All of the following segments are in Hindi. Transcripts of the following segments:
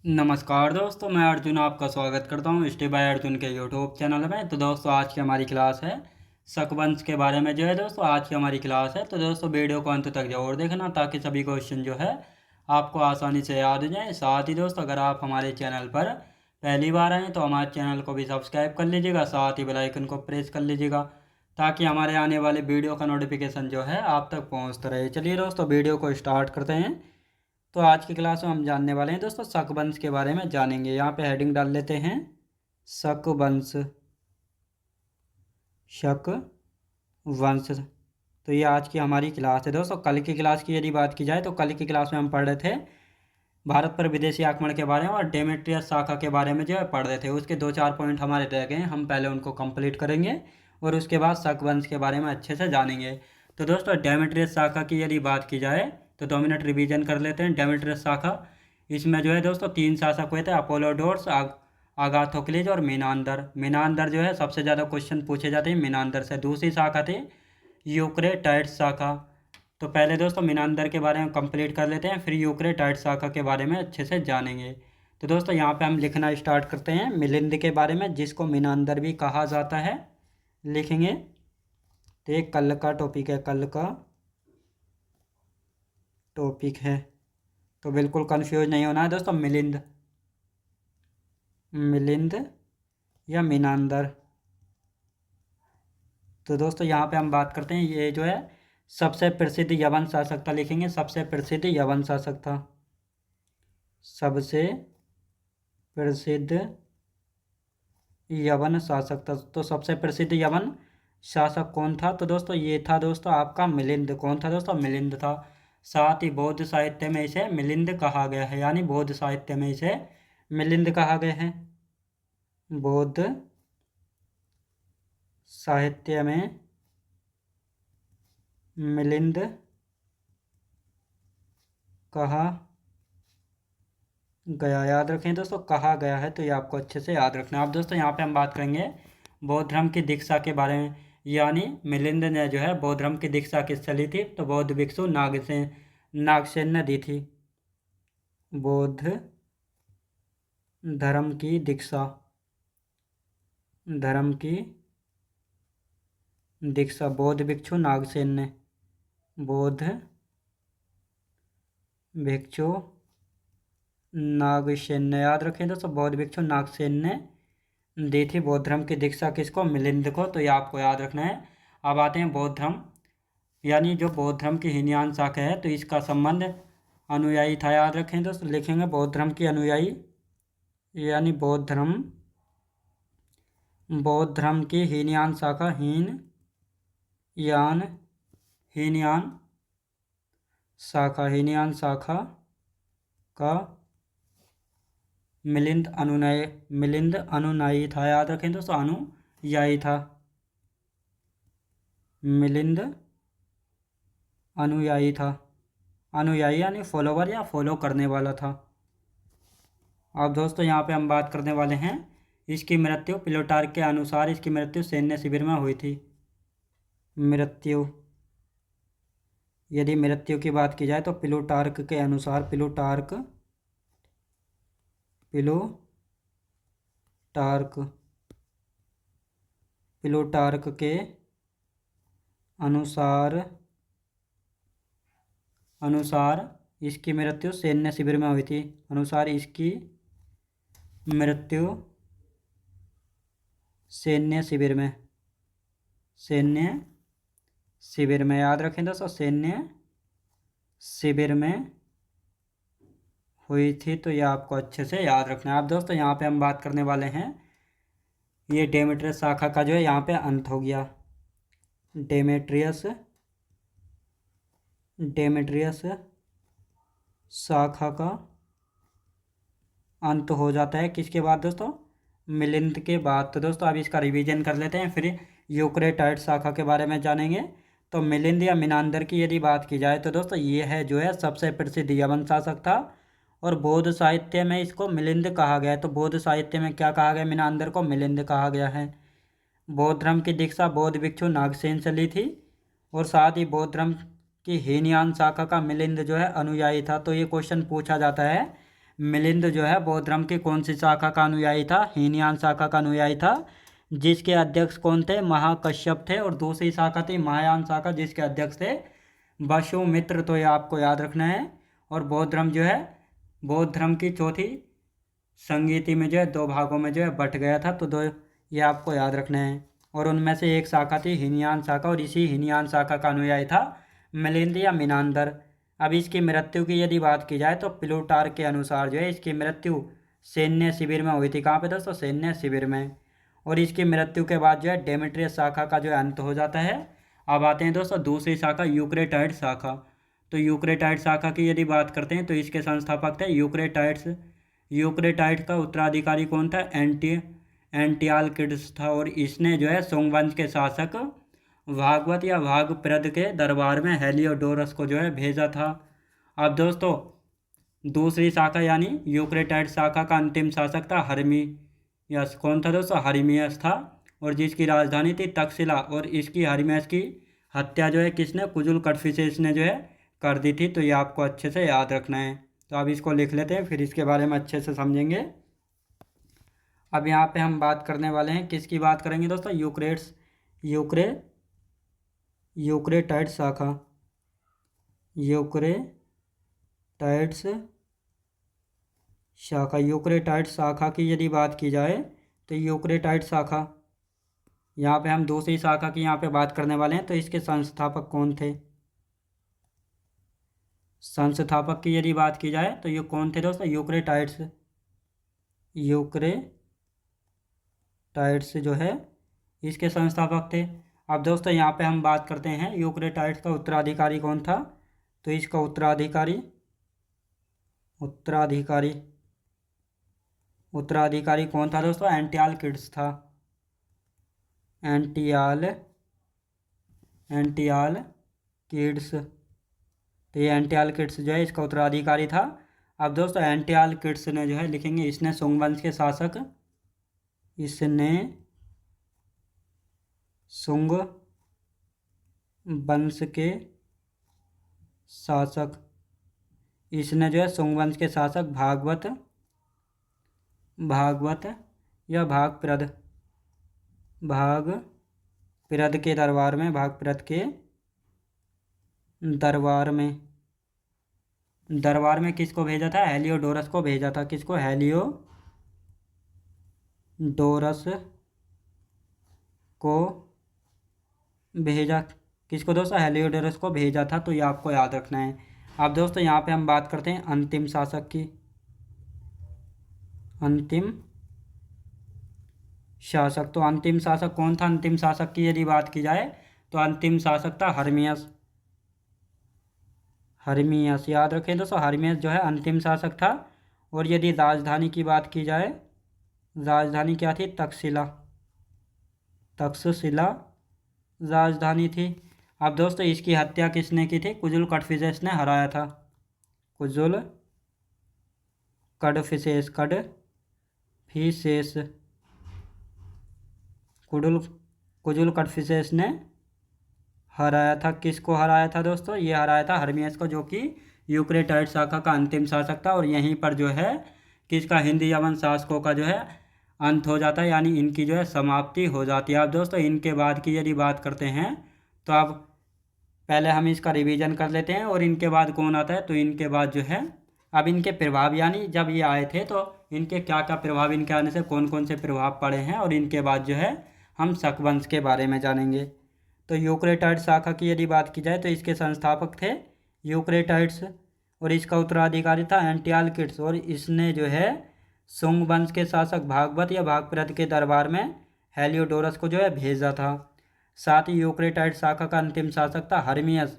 नमस्कार दोस्तों, मैं अर्जुन आपका स्वागत करता हूँ स्टे बाय अर्जुन के यूट्यूब चैनल में। तो दोस्तों आज की हमारी क्लास है सकवंश के बारे में। जो है दोस्तों आज की हमारी क्लास है, तो दोस्तों वीडियो को अंत तक जरूर देखना ताकि सभी क्वेश्चन जो है आपको आसानी से याद हो जाए। साथ ही दोस्तों अगर आप हमारे चैनल पर पहली बार आएँ तो हमारे चैनल को भी सब्सक्राइब कर लीजिएगा, साथ ही बेल आइकन को प्रेस कर लीजिएगा ताकि हमारे आने वाले वीडियो का नोटिफिकेशन जो है आप तक पहुँचता रहे। चलिए दोस्तों वीडियो को स्टार्ट करते हैं। तो आज की क्लास में हम जानने वाले हैं दोस्तों शकवंश के बारे में जानेंगे। यहाँ पे हेडिंग डाल लेते हैं शकवंश। शकवंश तो ये आज की हमारी क्लास है दोस्तों। कल की क्लास की यदि बात की जाए तो कल की क्लास में हम पढ़ रहे थे भारत पर विदेशी आक्रमण के बारे में और डेमेट्रियस शाखा के बारे में जो है पढ़ रहे थे। उसके दो चार पॉइंट हमारे रह गए हैं, हम पहले उनको कंप्लीट करेंगे और उसके बाद शकवंश के बारे में अच्छे से जानेंगे। तो दोस्तों डेमेट्रियस शाखा की यदि बात की जाए तो 2 मिनट रिवीजन कर लेते हैं। डेमेट्रियस शाखा, इसमें जो है दोस्तों 3 शासक हुए थे, अपोलोडोर्स, आगाथोक्लिज और मीनांदर। मीनांदर जो है सबसे ज़्यादा क्वेश्चन पूछे जाते हैं मीनांदर से। दूसरी शाखा थी यूक्रेटाइड्स शाखा। तो पहले दोस्तों मीनांदर के बारे में कंप्लीट कर लेते हैं, फिर यूक्रेटाइड्स शाखा के बारे में अच्छे से जानेंगे। तो दोस्तों यहाँ पे हम लिखना स्टार्ट करते हैं मिलिंद के बारे में, जिसको मीनांदर भी कहा जाता है। लिखेंगे तो ये कल का टॉपिक है, कल का टॉपिक है, तो बिल्कुल कंफ्यूज नहीं होना है दोस्तों। मिलिंद, मिलिंद या मीनांदर। तो दोस्तों यहाँ पे हम बात करते हैं, ये जो है सबसे प्रसिद्ध यवन शासक था। लिखेंगे सबसे प्रसिद्ध यवन शासक था, सबसे प्रसिद्ध यवन शासक था। तो सबसे प्रसिद्ध यवन शासक कौन था? तो दोस्तों ये था दोस्तों आपका मिलिंद। कौन था दोस्तों? मिलिंद था। साथ ही बौद्ध साहित्य में इसे मिलिंद कहा गया है, यानी बौद्ध साहित्य में इसे मिलिंद कहा गया है। बौद्ध साहित्य में मिलिंद कहा गया। याद रखें दोस्तों, कहा गया है, तो ये आपको अच्छे से याद रखना है। अब दोस्तों यहाँ पे हम बात करेंगे बौद्ध धर्म की दीक्षा के बारे में, यानी मिलिंद ने जो है बौद्ध धर्म की दीक्षा किससे ली थी? तो बौद्ध भिक्षु नागसेन ने दी थी। बौद्ध धर्म की दीक्षा, धर्म की दीक्षा बौद्ध भिक्षु नागसेन ने, बौद्ध भिक्षु नागसेन ने। याद रखें दोस्तों, बौद्ध भिक्षु नागसेन ने दी थी बौद्ध धर्म की दीक्षा किसको? मिलिंद को। तो ये आपको याद रखना है। अब आते हैं बौद्ध धर्म, यानी जो बौद्ध धर्म की हीनयान शाखा है, तो इसका संबंध अनुयायी था। याद रखें दोस्तों, लिखेंगे बौद्ध धर्म की अनुयायी, यानी बौद्ध धर्म की हीनयान शाखा, हीनयान शाखा का मिलिंद अनुनायी था। याद रखें दोस्तों, अनुयायी था। मिलिंद अनुयायी था, अनुयायी यानी फॉलोवर या फॉलो करने वाला था। अब दोस्तों यहाँ पे हम बात करने वाले हैं इसकी मृत्यु, प्लूटार्क के अनुसार इसकी मृत्यु सैन्य शिविर में हुई थी। मृत्यु, यदि मृत्यु की बात की जाए तो प्लूटार्क के अनुसार, प्लूटार्क के अनुसार इसकी मृत्यु सैन्य शिविर में हुई थी। अनुसार इसकी मृत्यु सैन्य शिविर में, याद रखें दोस्तों, सैन्य शिविर में हुई थी। तो ये आपको अच्छे से याद रखना है। अब दोस्तों यहाँ पे हम बात करने वाले हैं, ये डेमेट्रियस शाखा का जो है यहाँ पे अंत हो गया। डेमेट्रियस शाखा का अंत हो जाता है किसके बाद दोस्तों? मिलिंद के बाद। तो दोस्तों अब इसका रिवीजन कर लेते हैं, फिर यूक्रेटाइड्स शाखा के बारे में जानेंगे। तो मिलिंद या मीनांदर की यदि बात की जाए तो दोस्तों ये है जो है सबसे प्रसिद्ध यवन शासक था और बौद्ध साहित्य में इसको मिलिंद कहा गया है। तो बौद्ध साहित्य में क्या कहा गया? मीनांदर को मिलिंद कहा गया है। बौद्ध धर्म की दीक्षा बौद्ध भिक्षु नागसेन से ली थी और साथ ही बौद्ध धर्म की हीनयान शाखा का मिलिंद जो है अनुयायी था। तो ये क्वेश्चन पूछा जाता है मिलिंद जो है बौद्ध धर्म की कौन सी शाखा का अनुयायी था? हीनयान शाखा का अनुयायी था, जिसके अध्यक्ष कौन थे? महाकश्यप थे। और दूसरी शाखा थी महायान शाखा, जिसके अध्यक्ष थे वसुमित्र। तो ये आपको याद रखना है। और बौद्ध धर्म जो है, बौद्ध धर्म की चौथी संगीति में जो है 2 भागों में जो है बट गया था। तो 2 ये आपको याद रखना है। और उनमें से एक शाखा थी हीनयान शाखा, और इसी हीनयान शाखा का अनुयायी था मिलिंद या मिनांदर। अब इसकी मृत्यु की यदि बात की जाए तो प्लूटार्क के अनुसार जो है इसकी मृत्यु सैन्य शिविर में हुई थी। कहाँ पे दोस्तों? सैन्य शिविर में। और इसकी मृत्यु के बाद जो है डेमेट्रियस शाखा का जो है अंत हो जाता है। अब आते हैं दोस्तों दूसरी शाखा, यूक्रेटाइड शाखा। तो यूक्रेटाइड शाखा की यदि बात करते हैं तो इसके संस्थापक थे यूक्रेटाइड्स। यूक्रेटाइड का उत्तराधिकारी कौन था? एंटियालकिड्स था। और इसने जो है सोंग वंश के शासक भागवत या भागप्रद के दरबार में हेलियोडोरस को जो है भेजा था। अब दोस्तों दूसरी शाखा यानी यूक्रेटाइड शाखा का अंतिम शासक था हर्मियस। कौन था दोस्तों? हर्मियस था। और जिसकी राजधानी थी तक्षशिला। और इसकी हर्मियस की हत्या जो है किसने? कुजुल कड़फिसेस ने जो है कर दी थी। तो ये आपको अच्छे से याद रखना है। तो अब इसको लिख लेते हैं, फिर इसके बारे में अच्छे से समझेंगे। अब यहाँ पे हम बात करने वाले हैं, किसकी बात करेंगे दोस्तों? यूक्रेटाइड शाखा। यूक्रेटाइड्स शाखा, यूक्रेटाइड शाखा की यदि बात की जाए तो यूक्रेटाइड शाखा, यहाँ पे हम दूसरी शाखा की यहाँ पे बात करने वाले हैं। तो इसके संस्थापक कौन थे? संस्थापक की यदि बात की जाए तो ये कौन थे दोस्तों? यूक्रेटाइड्स जो है इसके संस्थापक थे। अब दोस्तों यहाँ पे हम बात करते हैं यूक्रेटाइड्स का उत्तराधिकारी कौन था। तो इसका उत्तराधिकारी कौन था दोस्तों? एंटियालकिड्स था। एंटियालकिड्स। तो ये एंटियालकिड्स जो है इसका उत्तराधिकारी था। अब दोस्तों एंटियालकिड्स ने जो है लिखेंगे, इसने सुंग वंश के शासक, इसने सुंग वंश के शासक, इसने जो है सुंग वंश के शासक भागवत या भागप्रद के दरबार में, दरबार में किसको भेजा था? हेलियोडोरस को भेजा था। किसको? हेलियोडोरस को भेजा। किसको दोस्तों? हेलियोडोरस को भेजा था। तो ये आपको याद रखना है। अब दोस्तों यहाँ पे हम बात करते हैं अंतिम शासक की। अंतिम शासक, तो अंतिम शासक कौन था? अंतिम शासक की यदि बात की जाए तो अंतिम शासक था हर्मियस। याद रखें दोस्तों, हर्मियस जो है अंतिम शासक था। और यदि राजधानी की बात की जाए, राजधानी क्या थी? तक्षशिला राजधानी थी। अब दोस्तों इसकी हत्या किसने की थी? कुजुल कड़फिसेस ने हराया था। कुजुल कड़फिसेस कुजुल कड़फिसेस ने हराया था। किसको हराया था दोस्तों? ये हराया था हर्मियस को, जो कि यूक्रेटाइड शाखा का अंतिम शासक था। और यहीं पर जो है किसका? हिंदी यवन शासकों का जो है अंत हो जाता है, यानी इनकी जो है समाप्ति हो जाती है। अब दोस्तों इनके बाद की यदि बात करते हैं तो अब पहले हम इसका रिवीजन कर लेते हैं। और इनके बाद कौन आता है? तो इनके बाद जो है अब इनके प्रभाव, यानी जब ये आए थे तो इनके क्या क्या प्रभाव, इनके आने से कौन कौन से प्रभाव पड़े हैं। और इनके बाद जो है हम शक वंश के बारे में जानेंगे। तो यूक्रेटाइड शाखा की यदि बात की जाए तो इसके संस्थापक थे यूक्रेटाइड्स। और इसका उत्तराधिकारी था एंटियालकिड्स। और इसने जो है सुंग वंश के शासक भागवत या भागप्रद के दरबार में हेलियोडोरस को जो है भेजा था। साथ ही यूक्रेटाइड शाखा का अंतिम शासक था हर्मियस।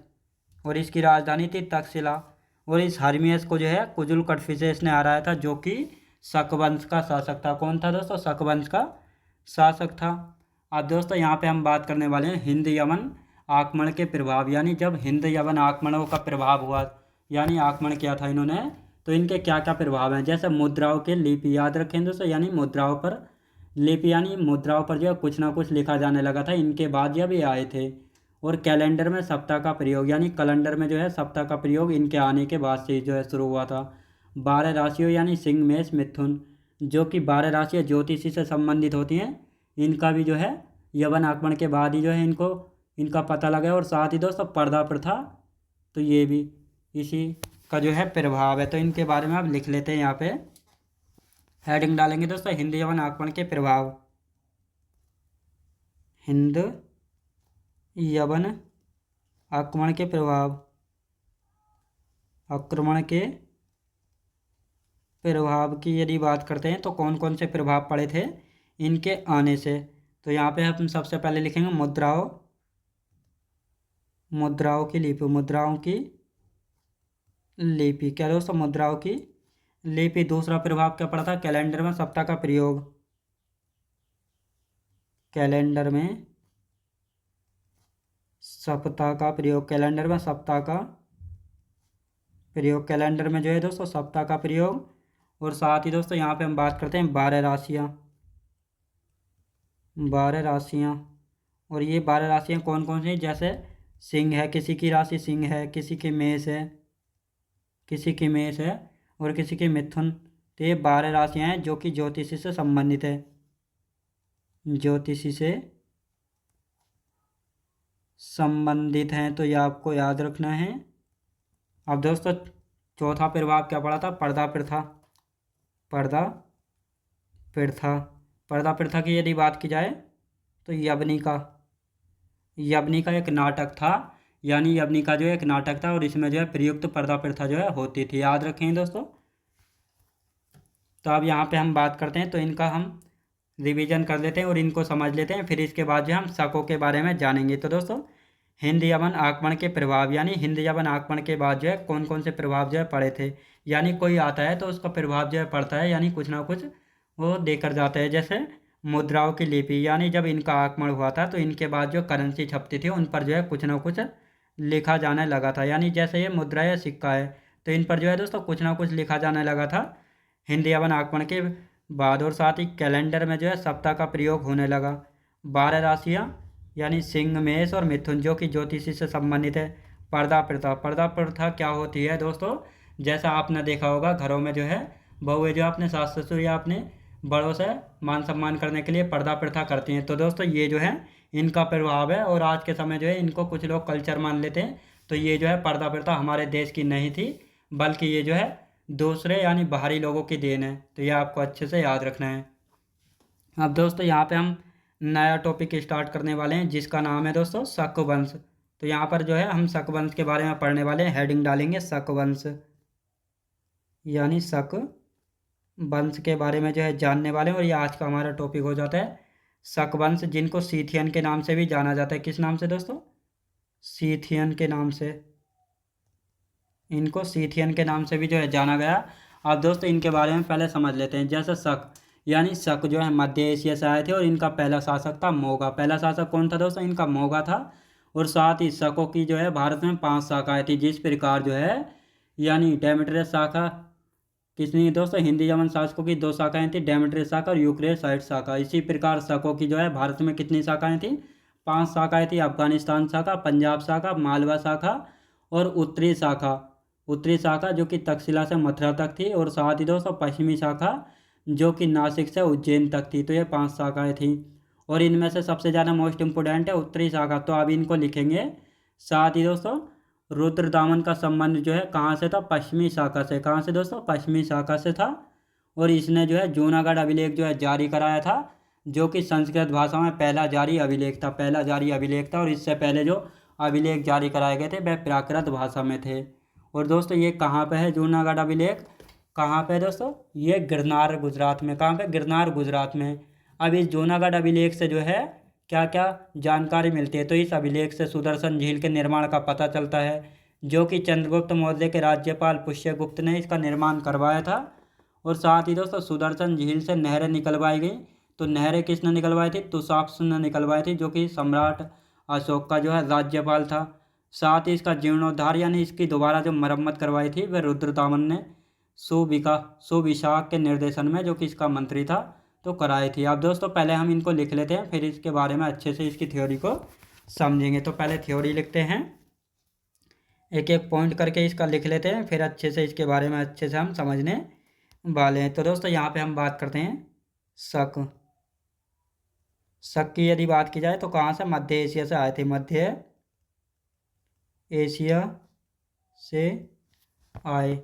और इसकी राजधानी थी तक्षशिला। और इस हर्मियस को जो है कुजुल कड़फिसेस ने हराया था, जो कि शक वंश का शासक था। कौन था दोस्तों? शक वंश का शासक था। अब दोस्तों यहाँ पे हम बात करने वाले हैं हिंद यवन आक्रमण के प्रभाव, यानी जब हिंद यवन आक्रमणों का प्रभाव हुआ, यानी आक्रमण किया था इन्होंने, तो इनके क्या क्या प्रभाव हैं। जैसे मुद्राओं के लिपि, याद रखें दोस्तों, यानी मुद्राओं पर लिपि, यानी मुद्राओं पर जो है कुछ ना कुछ लिखा जाने लगा था इनके बाद जब ये आए थे। और कैलेंडर में सप्ताह का प्रयोग, यानी कैलेंडर में जो है सप्ताह का प्रयोग इनके आने के बाद से जो है शुरू हुआ था। 12 राशियों यानी सिंह मेष मिथुन, जो कि 12 राशियाँ ज्योतिषी से संबंधित होती हैं, इनका भी जो है यवन आगमन के बाद ही जो है इनको इनका पता लगा। और साथ ही दोस्तों पर्दा प्रथा, तो ये भी इसी का जो है प्रभाव है। तो इनके बारे में आप लिख लेते हैं, यहाँ पे हेडिंग डालेंगे दोस्तों, हिंद यवन आगमन के प्रभाव। हिंद यवन आक्रमण के प्रभाव, आक्रमण के प्रभाव की यदि बात करते हैं तो कौन कौन से प्रभाव पड़े थे इनके आने से। तो यहाँ पे हम सबसे पहले लिखेंगे मुद्राओं, मुद्राओं की लिपि, मुद्राओं की लिपि क्या दोस्तों, मुद्राओं की लिपि। दूसरा प्रभाव क्या पड़ा था, कैलेंडर में सप्ताह का प्रयोग, कैलेंडर में सप्ताह का प्रयोग, कैलेंडर में सप्ताह का प्रयोग, कैलेंडर में जो है दोस्तों सप्ताह का प्रयोग। और साथ ही दोस्तों यहाँ पे हम बात करते हैं 12 राशियाँ, 12 राशियाँ। और ये 12 राशियाँ कौन कौन सी हैं, जैसे सिंह है, किसी की राशि सिंह है, किसी की मेष है, किसी की मेष है और किसी की मिथुन। तो ये 12 राशियाँ हैं जो कि ज्योतिषी से संबंधित है, ज्योतिषी से संबंधित हैं। तो ये आपको याद रखना है। अब दोस्तों चौथा प्रभाव क्या पड़ा था, पर्दा प्रथा, पर्दा प्रथा। पर्दा प्रथा की यदि बात की जाए तो यवनिका, यवनिका एक नाटक था, यानी यवनिका जो है एक नाटक था और इसमें जो है प्रयुक्त पर्दा प्रथा जो है होती थी, याद रखें दोस्तों। तो अब यहाँ पे हम बात करते हैं, तो इनका हम रिवीजन कर लेते हैं और इनको समझ लेते हैं, फिर इसके बाद जो हम शकों के बारे में जानेंगे। तो दोस्तों हिंद यवन आगमन के प्रभाव, यानी हिंद यवन आगमन के बाद जो है कौन कौन से प्रभाव जो है पड़े थे, यानी कोई आता है तो उसका प्रभाव जो है पड़ता है, यानी कुछ ना कुछ वो देकर जाता है। जैसे मुद्राओं की लिपि, यानी जब इनका आगमन हुआ था तो इनके बाद जो करेंसी छपती थी उन पर जो है कुछ ना कुछ लिखा जाने लगा था, यानी जैसे ये मुद्रा या सिक्का है तो इन पर जो है दोस्तों कुछ ना कुछ लिखा जाने लगा था हिंद यवन आगमन के बाद। और साथ ही कैलेंडर में जो है सप्ताह का प्रयोग होने लगा। 12 राशियाँ यानी सिंह मेष और मिथुन जो कि ज्योतिषी से संबंधित है। पर्दा प्रथा, पर्दा प्रथा क्या होती है दोस्तों, जैसा आपने देखा होगा घरों में जो है बहुएं जो अपने सास ससुर या अपने बड़ों से मान सम्मान करने के लिए पर्दा प्रथा करती हैं। तो दोस्तों ये जो है इनका प्रभाव है और आज के समय जो है इनको कुछ लोग कल्चर मान लेते हैं। तो ये जो है पर्दा प्रथा हमारे देश की नहीं थी, बल्कि ये जो है दूसरे यानी बाहरी लोगों की देन है। तो ये आपको अच्छे से याद रखना है। अब दोस्तों यहाँ पे हम नया टॉपिक स्टार्ट करने वाले हैं जिसका नाम है दोस्तों शक वंश। तो यहाँ पर जो है हम शक वंश के बारे में पढ़ने वाले हैं, हेडिंग डालेंगे शक वंश, यानी शक वंश के बारे में जो है जानने वाले हैं। और ये आज का हमारा टॉपिक हो जाता है शक वंश, जिनको सीथियन के नाम से भी जाना जाता है। किस नाम से दोस्तों, सीथियन के नाम से, इनको सीथियन के नाम से भी जो है जाना गया। अब दोस्तों इनके बारे में पहले समझ लेते हैं। जैसे शक, यानी शक जो है मध्य एशिया से आए थे और इनका पहला शासक था मोगा। पहला शासक कौन था दोस्तों, इनका मोगा था। और साथ ही शकों की जो है भारत में 5 शाखाएँ थी, जिस प्रकार जो है यानी डेमेट्रियस शाखा किसने दोस्तों, हिंदी यवन शासकों की 2 शाखाएँ थी, डेमेट्रियस शाखा और यूक्रेसाइड शाखा। इसी प्रकार शकों की जो है भारत में कितनी शाखाएँ थी, 5 शाखाएँ थी, अफगानिस्तान शाखा, पंजाब शाखा, मालवा शाखा और उत्तरी शाखा। उत्तरी शाखा जो कि तक्षशिला से मथुरा तक थी, और साथ ही दोस्तों पश्चिमी शाखा जो कि नासिक से उज्जैन तक थी। तो ये 5 शाखाएँ थी और इनमें से सबसे ज़्यादा मोस्ट इम्पोर्टेंट है उत्तरी शाखा। तो अब इनको लिखेंगे। साथ ही दोस्तों रुद्रदामन का संबंध जो है कहाँ से था, पश्चिमी शाखा से। कहाँ से दोस्तों, पश्चिमी शाखा से था। और इसने जो है जूनागढ़ अभिलेख जो है जारी कराया था, जो कि संस्कृत भाषा में पहला जारी अभिलेख था, पहला जारी अभिलेख था। और इससे पहले जो अभिलेख जारी कराए गए थे वह प्राकृत भाषा में थे। और दोस्तों ये कहाँ पे है जूनागढ़ अभिलेख, कहाँ पे है दोस्तों, ये गिरनार गुजरात में। कहाँ पे, गिरनार गुजरात में। अब इस जूनागढ़ अभिलेख से जो है क्या क्या जानकारी मिलती है, तो इस अभिलेख से सुदर्शन झील के निर्माण का पता चलता है, जो कि चंद्रगुप्त मौर्य के राज्यपाल पुष्यगुप्त ने इसका निर्माण करवाया था। और साथ ही दोस्तों सुदर्शन झील से नहरें निकलवाई गई। तो नहरें किसने निकलवाई थी, तुषाक्ष ने निकलवाई थी, जो कि सम्राट अशोक का जो है राज्यपाल था। साथ ही इसका जीर्णोद्धार यानी इसकी दोबारा जो मरम्मत करवाई थी वह रुद्रदामन ने सुविशाख के निर्देशन में, जो कि इसका मंत्री था, तो कराई थी। अब दोस्तों पहले हम इनको लिख लेते हैं, फिर इसके बारे में अच्छे से इसकी थ्योरी को समझेंगे। तो पहले थ्योरी लिखते हैं। एक एक पॉइंट करके इसका लिख लेते हैं, फिर अच्छे से इसके बारे में अच्छे से हम समझने वाले हैं। तो दोस्तों यहाँ पे हम बात करते हैं शक। शक की यदि बात की जाए तो कहाँ से? मध्य एशिया से आए थे, मध्य एशिया से आए।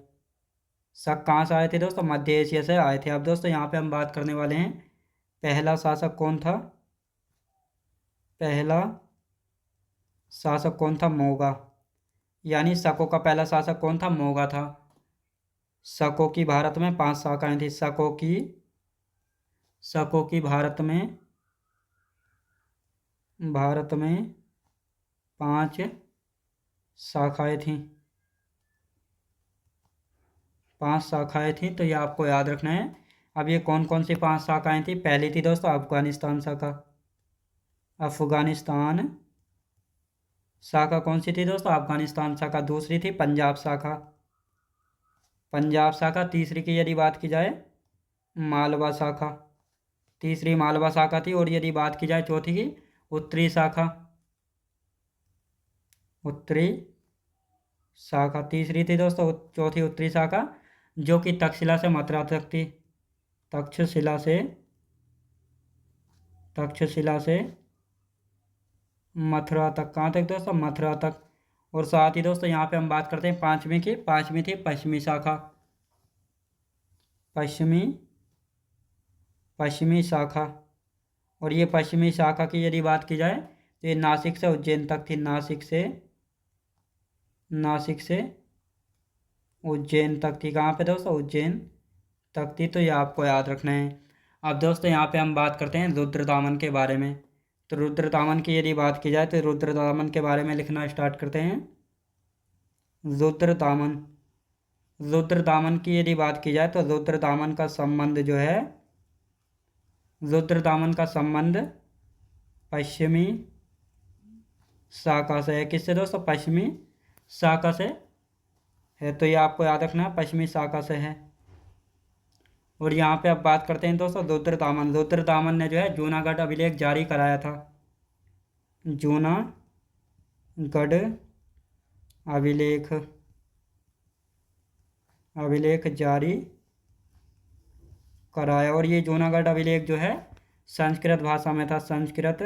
शक कहाँ से आए थे दोस्तों? मध्य एशिया से आए थे। अब दोस्तों यहाँ पे हम बात करने वाले हैं पहला शासक कौन था। पहला शासक कौन था? मोगा। यानी शकों का पहला शासक कौन था? मोगा था। शकों की भारत में 5 शाखाएं थी। शकों की भारत में 5 शाखाएं थीं। 5 शाखाएं थीं, तो ये आपको याद रखना है। अब ये कौन कौन सी 5 शाखाएं थी? पहली थी दोस्तों अफगानिस्तान शाखा। अफगानिस्तान शाखा कौन सी थी दोस्तों? अफगानिस्तान शाखा। दूसरी थी पंजाब शाखा। पंजाब शाखा। तीसरी की यदि बात की जाए मालवा शाखा। तीसरी मालवा शाखा थी। और यदि बात की जाए चौथी की उत्तरी शाखा। उत्तरी शाखा तीसरी थी दोस्तों। चौथी उत्तरी शाखा, जो कि तक्षशिला से मथुरा तक थी। तक्षशिला से मथुरा तक। कहाँ तक दोस्तों? मथुरा तक। और साथ ही दोस्तों यहाँ पे हम बात करते हैं पांचवी की। पांचवी थी पश्चिमी शाखा। पश्चिमी शाखा। और ये पश्चिमी शाखा की यदि बात की जाए तो ये नासिक से उज्जैन तक थी। नासिक से उज्जैन तक थी। कहाँ पे दोस्तों? उज्जैन तक थी। तो ये आपको याद रखना है। अब दोस्तों यहाँ पे हम बात करते हैं रुद्रदामन के बारे में। तो रुद्रदामन की यदि बात की जाए तो रुद्रदामन के बारे में लिखना स्टार्ट करते हैं। रुद्रदामन। रुद्रदामन की यदि बात की जाए तो रुद्रदामन का संबंध जो है, रुद्रदामन का संबंध पश्चिमी शाखा से है। किससे दोस्तों? पश्चिमी शाखा से है। तो ये आपको याद रखना है, पश्चिमी शाखा से है। और यहाँ पे अब बात करते हैं दोस्तों रुद्रदामन। रुद्रदामन ने जो है जूनागढ़ अभिलेख जारी कराया था। जूनागढ़ अभिलेख जारी कराया। और ये जूनागढ़ अभिलेख जो है संस्कृत भाषा में था। संस्कृत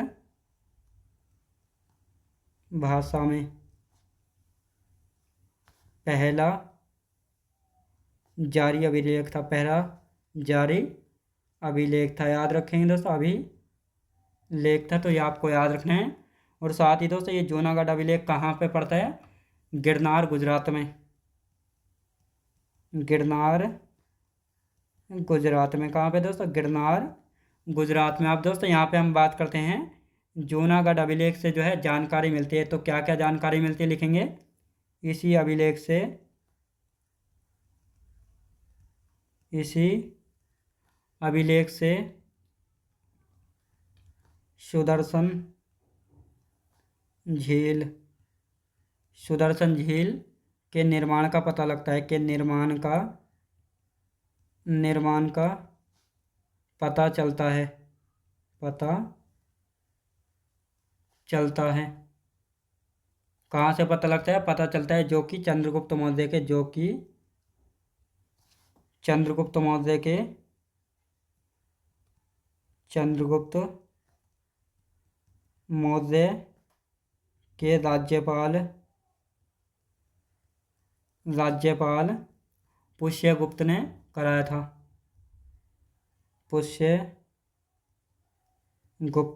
भाषा में पहला जारी अभिलेख था। पहला जारी अभिलेख था। याद रखेंगे दोस्तों, अभिलेख था। तो ये आपको याद रखना है। और साथ ही दोस्तों ये जूनागढ़ अभिलेख कहाँ पे पड़ता है? गिरनार, गुजरात में। गिरनार गुजरात में। कहाँ पे दोस्तों? गिरनार गुजरात में। अब दोस्तों यहाँ पे हम बात करते हैं जूनागढ़ अभिलेख से जो है जानकारी मिलती है। तो क्या क्या जानकारी मिलती है लिखेंगे। इसी अभिलेख से सुदर्शन झील के निर्माण का पता लगता है। के निर्माण का पता चलता है। कहाँ से पता लगता है? पता चलता है जो कि चंद्रगुप्त मौर्य के राज्यपाल पुष्यगुप्त ने कराया था। पुष्यगुप्त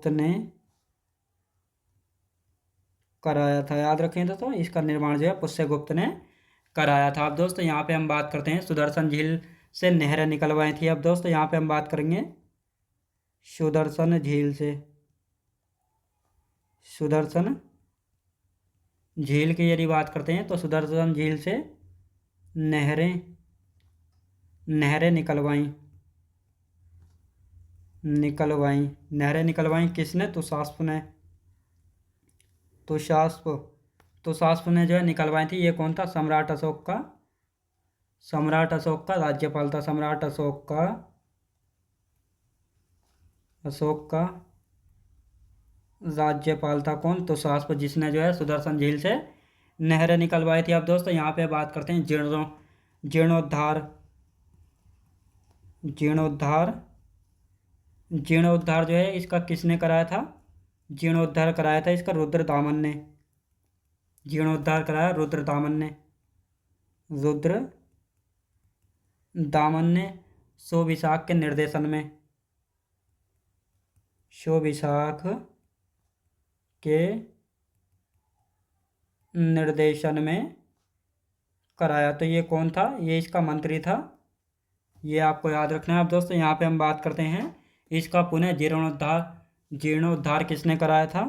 ने कराया था। याद रखें दोस्तों, इसका निर्माण जो है पुष्यगुप्त ने कराया था। अब दोस्तों यहाँ पे हम बात करते हैं सुदर्शन झील से नहरें निकलवाई थी। अब दोस्तों यहाँ पे हम बात करेंगे सुदर्शन झील की यदि बात करते हैं तो सुदर्शन झील से नहरें निकलवाई। नहरें निकलवाई किसने? तुषास्प ने जो है निकलवाई थी। ये कौन था? सम्राट अशोक का राज्यपाल था। सम्राट अशोक का राज्यपाल था कौन? तुषास्प, जिसने जो है सुदर्शन झील से नहरें निकलवाई थी। अब दोस्तों यहाँ पे बात करते हैं जीर्णोद्धार जीर्णोद्धार जीर्णोद्धार जो है इसका किसने कराया था? जीर्णोद्धार कराया था इसका रुद्रदामन ने। जीर्णोद्धार कराया रुद्रदामन ने। रुद्रदामन ने सोविसाख के निर्देशन में। सोविसाख के निर्देशन में कराया। तो ये कौन था? ये इसका मंत्री था। ये आपको याद रखना है। अब दोस्तों यहाँ पे हम बात करते हैं इसका पुनः जीर्णोद्धार किसने कराया था?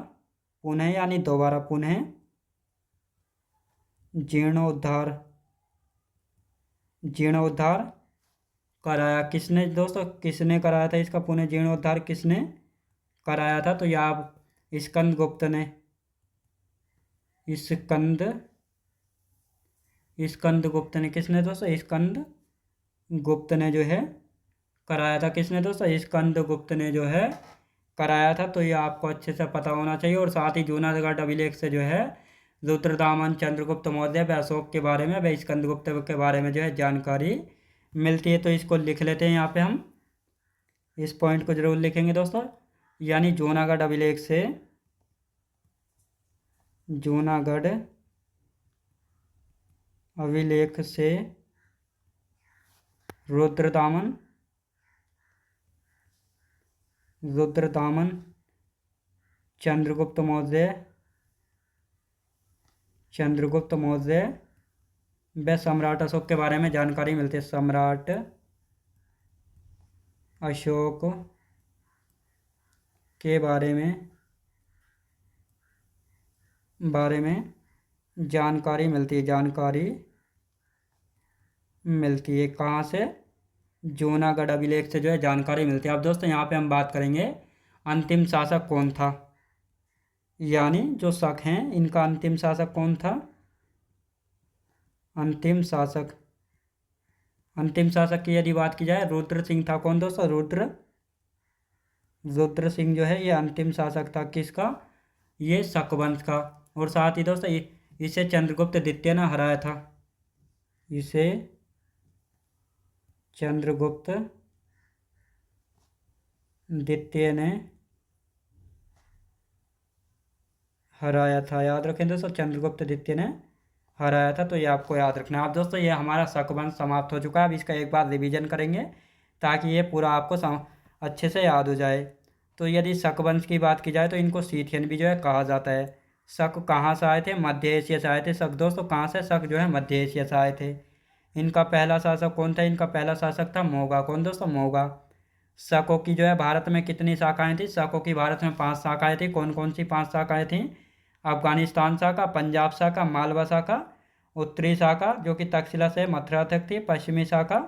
पुनः यानी दोबारा पुनः जीर्णोद्धार कराया किसने दोस्तों? किसने कराया था इसका पुनः जीर्णोद्धार किसने कराया था? तो ये आप स्कंदगुप्त ने। स्कंदगुप्त ने किसने दोस्तों? स्कंदगुप्त ने जो है कराया था। किसने दोस्तों? स्कंदगुप्त ने जो है कराया था। तो ये आपको अच्छे से पता होना चाहिए। और साथ ही जूनागढ़ अभिलेख से जो है रुद्रदामन, चंद्रगुप्त मौर्य व अशोक के बारे में व स्कंदगुप्त के बारे में जो है जानकारी मिलती है। तो इसको लिख लेते हैं यहाँ पे हम। इस पॉइंट को जरूर लिखेंगे दोस्तों। यानी जूनागढ़ अभिलेख से रुद्रदामन चंद्रगुप्त मौर्य व सम्राट अशोक के बारे में जानकारी मिलती है। सम्राट अशोक के बारे में जानकारी मिलती है। कहाँ से? जूनागढ़ अभिलेख से जो है जानकारी मिलती है। अब दोस्तों यहाँ पे हम बात करेंगे अंतिम शासक कौन था। यानी जो शक हैं इनका अंतिम शासक कौन था? अंतिम शासक की यदि बात की जाए रुद्र सिंह था। कौन दोस्तों? रुद्र सिंह जो है ये अंतिम शासक था। किसका? ये शक वंश का। और साथ ही दोस्तों इसे चंद्रगुप्त द्वितीय ने हराया था। इसे चंद्रगुप्त द्वितीय ने हराया था। याद रखें दोस्तों, चंद्रगुप्त द्वितीय ने हराया था। तो ये आपको याद रखना है। अब दोस्तों ये हमारा शकवंश समाप्त हो चुका है। अब इसका एक बार रिवीजन करेंगे ताकि ये पूरा आपको अच्छे से याद हो जाए। तो यदि शकवंश की बात की जाए तो इनको सीथियन भी जो है कहा जाता है। शक कहाँ से आए थे? मध्य एशिया से आए थे शक दोस्तों। कहाँ से? शक जो है मध्य एशिया से आए थे। इनका पहला शासक कौन था? इनका पहला शासक था मौगा। कौन दोस्तों? मौगा। शकों की जो है भारत में कितनी शाखाएं थी? शकों की भारत में 5 शाखाएं थी। कौन कौन सी 5 शाखाएं थी? अफगानिस्तान शाखा, पंजाब शाखा, मालवा शाखा, उत्तरी शाखा जो कि तक्षशिला से मथुरा तक थी, पश्चिमी शाखा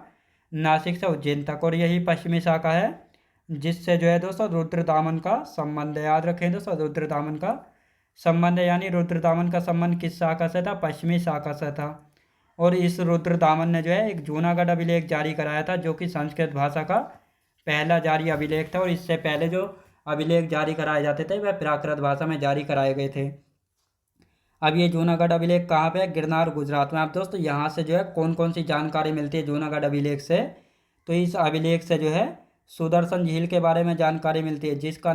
नासिक से उज्जैन तक, और यही पश्चिमी शाखा है जिससे जो है दोस्तों रुद्रदामन का संबंध है। याद रखें दोस्तों, रुद्रदामन का संबंध है। यानी रुद्रदामन का संबंध किस शाखा से था? पश्चिमी शाखा से था। और इस रुद्रदामन ने जो है एक जूनागढ़ अभिलेख जारी कराया था जो कि संस्कृत भाषा का पहला जारी अभिलेख था। और इससे पहले जो अभिलेख जारी कराए जाते थे वह प्राकृत भाषा में जारी कराए गए थे। अब ये जूनागढ़ अभिलेख कहाँ पे है? गिरनार, गुजरात में। आप दोस्तों यहाँ से जो है कौन कौन सी जानकारी मिलती है जूनागढ़ अभिलेख से? तो इस अभिलेख से जो है सुदर्शन झील के बारे में जानकारी मिलती है जिसका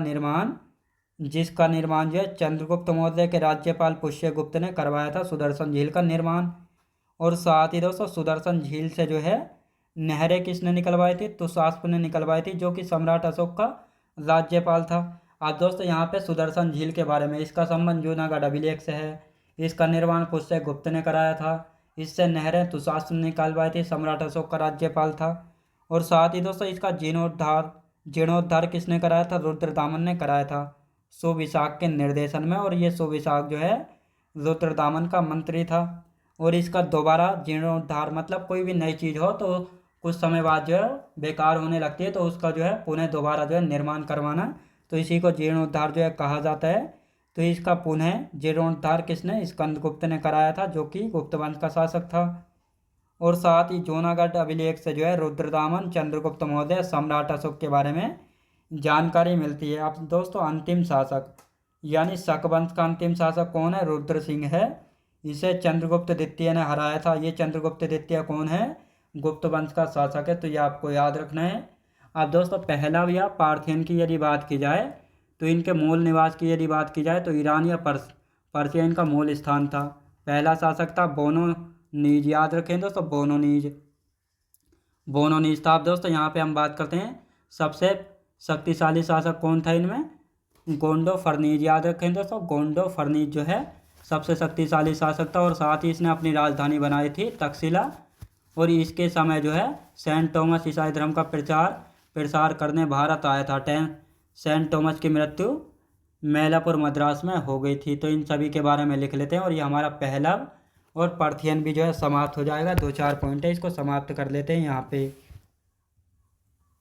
निर्माण जो है चंद्रगुप्त मौर्य के राज्यपाल पुष्यगुप्त ने करवाया था, सुदर्शन झील का निर्माण। और साथ ही दोस्तों सुदर्शन झील से जो है नहरें किसने निकलवाई थी? तुषास्प ने निकलवाई थी जो कि सम्राट अशोक का राज्यपाल था। अब दोस्तों यहाँ पे सुदर्शन झील के बारे में, इसका संबंध जूनागढ़ अभिलेख से है। इसका निर्माण पुष्यगुप्त ने कराया था। इससे नहरें तुषास्प ने निकलवाई थी, सम्राट अशोक का राज्यपाल था। और साथ ही दोस्तों इसका जीर्णोद्धार किसने कराया था? रुद्रदामन ने कराया था सोविसाख के निर्देशन में। और ये सोविसाख जो है रुद्रदामन का मंत्री था। और इसका दोबारा जीर्णोद्धार मतलब कोई भी नई चीज़ हो तो कुछ समय बाद जो है बेकार होने लगती है तो उसका जो है पुनः दोबारा जो है निर्माण करवाना, तो इसी को जीर्णोद्धार जो है कहा जाता है। तो इसका पुनः जीर्णोद्धार किसने? स्कंदगुप्त ने कराया था जो कि गुप्त वंश का शासक था। और साथ ही जूनागढ़ अभिलेख से जो है रुद्रदामन, चंद्रगुप्त मौर्य, सम्राट अशोक के बारे में जानकारी मिलती है। अब दोस्तों अंतिम शासक यानी शक वंश का अंतिम शासक कौन है? रुद्र सिंह है। इसे चंद्रगुप्त द्वितीय ने हराया था। ये चंद्रगुप्त द्वितीय कौन है? गुप्त वंश का शासक है, तो ये आपको याद रखना है। अब दोस्तों पहला या पार्थियन की यदि बात की जाए तो इनके मूल निवास की यदि बात की जाए तो ईरान या पर्सिया इनका मूल स्थान था। पहला शासक था बोनोनीज, याद रखें दोस्तों, बोनोनीज था। अब दोस्तों यहाँ पे हम बात करते हैं सबसे शक्तिशाली शासक कौन था इनमें? गोंडो फर्नीज, याद रखें दोस्तों, गोंडो फर्नीज जो है सबसे शक्तिशाली शासक था। और साथ ही इसने अपनी राजधानी बनाई थी तक्षशिला। और इसके समय जो है सेंट थॉमस ईसाई धर्म का प्रसार करने भारत आया था। सेंट थॉमस की मृत्यु मैलापुर मद्रास में हो गई थी। तो इन सभी के बारे में लिख लेते हैं। और ये हमारा पहलव और पार्थियन भी जो है समाप्त हो जाएगा। 2-4 पॉइंट है, इसको समाप्त कर लेते हैं यहाँ पे।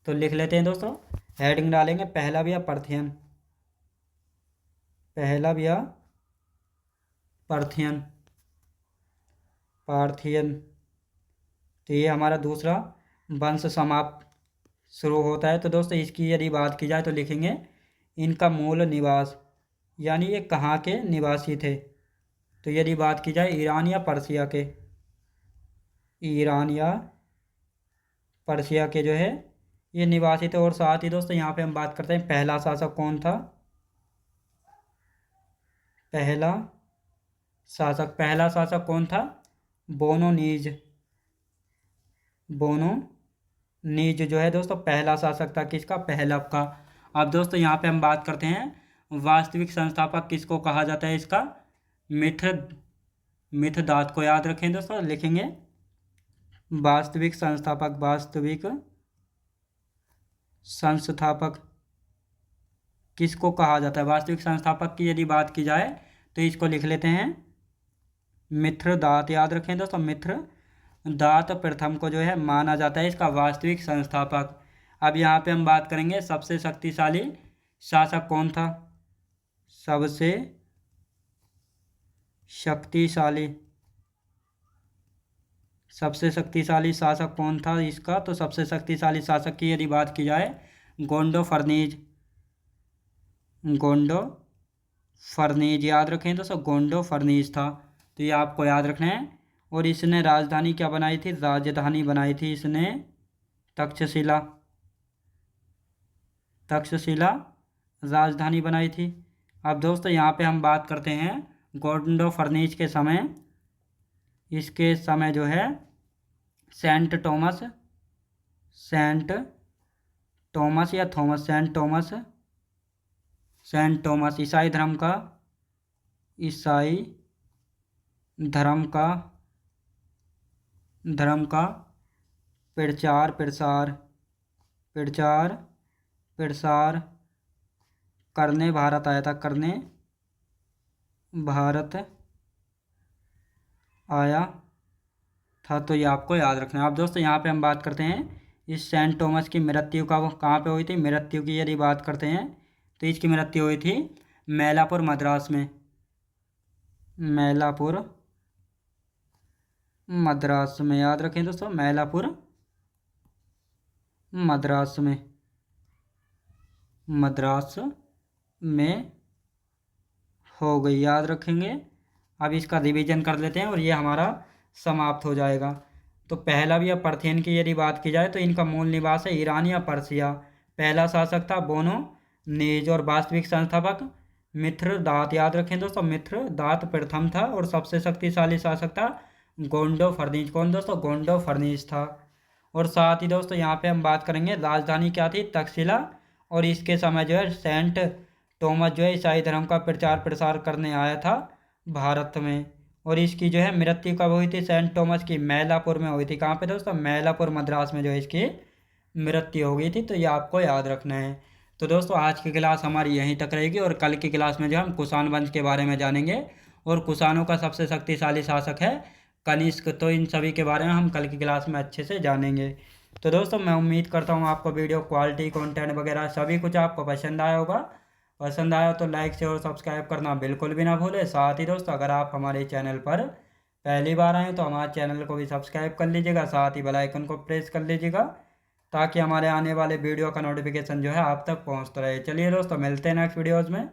तो लिख लेते हैं दोस्तों, हेडिंग डालेंगे पहलव या पार्थियन, पहलव या पार्थियन, पार्थियन। तो ये हमारा दूसरा वंश समाप्त शुरू होता है। तो दोस्तों इसकी यदि बात की जाए तो लिखेंगे इनका मूल निवास, यानी ये कहाँ के निवासी थे। तो यदि बात की जाए ईरान या पर्सिया के, ईरान या पर्सिया के जो है ये निवासी थे। और साथ ही दोस्तों यहाँ पे हम बात करते हैं पहला शासक कौन था? पहला शासक कौन था? बोनोनीज जो है दोस्तों पहला शासक था। किसका? पहलव का। अब दोस्तों यहाँ पे हम बात करते हैं वास्तविक संस्थापक किसको कहा जाता है इसका? मिथदात को याद रखें दोस्तों, लिखेंगे वास्तविक संस्थापक किसको कहा जाता है? वास्तविक संस्थापक की यदि बात की जाए तो इसको लिख लेते हैं मिथ्रदात, याद रखें दोस्तों, मिथ्रदात प्रथम को जो है माना जाता है इसका वास्तविक संस्थापक। अब यहाँ पे हम बात करेंगे सबसे शक्तिशाली शासक कौन था? सबसे शक्तिशाली शासक कौन था इसका? तो सबसे शक्तिशाली शासक की यदि बात की जाए गोंडो फर्नीज, याद रखें दोस्तों, गोंडो फर्नीज था। तो ये आपको याद रखना है। और इसने राजधानी क्या बनाई थी? राजधानी बनाई थी इसने तक्षशिला राजधानी बनाई थी। अब दोस्तों यहाँ पे हम बात करते हैं गोंडो फर्नीज के समय, इसके समय जो है सेंट थॉमस ईसाई धर्म का प्रचार करने भारत आया था, तो ये आपको याद रखना है। अब दोस्तों यहाँ पे हम बात करते हैं इस सेंट थॉमस की मृत्यु का कहाँ पे हुई थी? मृत्यु की यदि बात करते हैं तो इसकी मृत्यु हुई थी मैलापुर मद्रास में, याद रखें दोस्तों, मैलापुर मद्रास में हो गई, याद रखेंगे। अब इसका रिवीजन कर लेते हैं और ये हमारा समाप्त हो जाएगा। तो पहलव या पार्थियन की यदि बात की जाए तो इनका मूल निवास है ईरान या पर्सिया। पहला शासक था बोनोनीज और वास्तविक संस्थापक मिथ्रदात, याद रखें दोस्तों, मिथ्रदात प्रथम था। और सबसे शक्तिशाली शासक था गोंडो फर्नीज। कौन दोस्तों? गोंडो फर्नीज था। और साथ ही दोस्तों यहाँ पे हम बात करेंगे राजधानी क्या थी? तक्षशिला। और इसके समय जो है सेंट थॉमस जो है ईसाई धर्म का प्रसार करने आया था भारत में। और इसकी जो है मृत्यु कब हुई थी सेंट थॉमस की? मैलापुर में हुई थी। कहाँ पे दोस्तों? मैलापुर मद्रास में जो है इसकी मृत्यु हो गई थी। तो ये आपको याद रखना है। तो दोस्तों आज की क्लास हमारी यहीं तक रहेगी और कल की क्लास में जो हम कुषाण वंश के बारे में जानेंगे और कुषाणों का सबसे शक्तिशाली शासक है कनिष्क। तो इन सभी के बारे में हम कल की क्लास में अच्छे से जानेंगे। तो दोस्तों मैं उम्मीद करता हूँ आपको वीडियो क्वालिटी कंटेंट वगैरह सभी कुछ आपको पसंद आया होगा। पसंद आया तो लाइक शेयर और सब्सक्राइब करना बिल्कुल भी ना भूलें। साथ ही दोस्तों अगर आप हमारे चैनल पर पहली बार आए तो हमारे चैनल को भी सब्सक्राइब कर लीजिएगा, साथ ही बेल आइकन को प्रेस कर लीजिएगा ताकि हमारे आने वाले वीडियो का नोटिफिकेशन जो है आप तक पहुँचता रहे। चलिए दोस्तों मिलते हैं नेक्स्ट वीडियोज़ में।